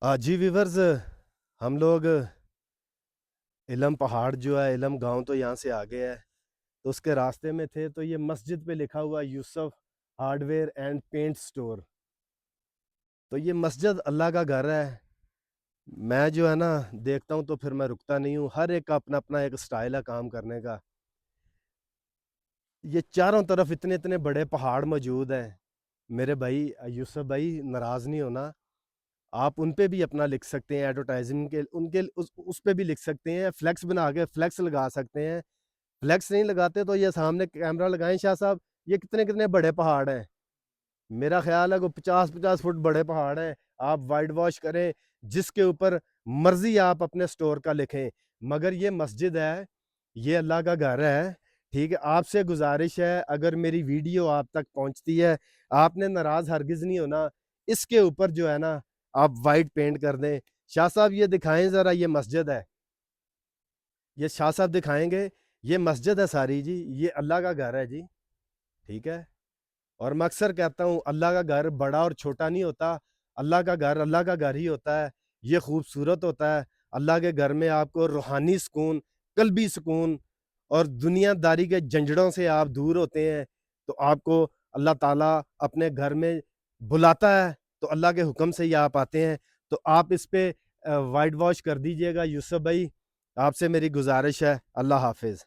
جی viewers, ہم لوگ علم پہاڑ جو ہے، علم گاؤں تو یہاں سے آگے ہے، تو اس کے راستے میں تھے تو یہ مسجد پہ لکھا ہوا Yusuf hardware and paint store. تو یہ مسجد اللہ کا گھر ہے. میں جو ہے نا دیکھتا ہوں تو پھر میں رکتا نہیں ہوں. ہر ایک کا اپنا اپنا ایک سٹائل ہے کام کرنے کا. یہ چاروں طرف اتنے اتنے بڑے پہاڑ موجود ہیں. میرے بھائی یوسف بھائی ناراض نہیں ہونا، آپ ان پہ بھی اپنا لکھ سکتے ہیں ایڈورٹائزنگ کے، اس پہ بھی لکھ سکتے ہیں، فلیکس بنا کے فلیکس لگا سکتے ہیں. فلیکس نہیں لگاتے تو یہ سامنے کیمرہ لگائیں. شاہ صاحب یہ کتنے کتنے بڑے پہاڑ ہیں. میرا خیال ہے کہ 50 فٹ بڑے پہاڑ ہیں. آپ وائٹ واش کریں، جس کے اوپر مرضی آپ اپنے سٹور کا لکھیں، مگر یہ مسجد ہے، یہ اللہ کا گھر ہے. ٹھیک ہے، آپ سے گزارش ہے اگر میری ویڈیو آپ تک پہنچتی ہے، آپ نے ناراض ہرگز نہیں ہونا. اس کے اوپر جو ہے نا آپ وائٹ پینٹ کر دیں. شاہ صاحب یہ دکھائیں ذرا، یہ مسجد ہے، یہ شاہ صاحب دکھائیں گے. یہ مسجد ہے ساری جی، یہ اللہ کا گھر ہے جی. ٹھیک ہے، اور میں اکثر کہتا ہوں اللہ کا گھر بڑا اور چھوٹا نہیں ہوتا. اللہ کا گھر اللہ کا گھر ہی ہوتا ہے. یہ خوبصورت ہوتا ہے. اللہ کے گھر میں آپ کو روحانی سکون، قلبی سکون اور دنیا داری کے جھنجھڑوں سے آپ دور ہوتے ہیں. تو آپ کو اللہ تعالیٰ اپنے گھر میں بلاتا ہے تو اللہ کے حکم سے ہی آپ آتے ہیں. تو آپ اس پہ وائٹ واش کر دیجئے گا یوسف بھائی، آپ سے میری گزارش ہے. اللہ حافظ.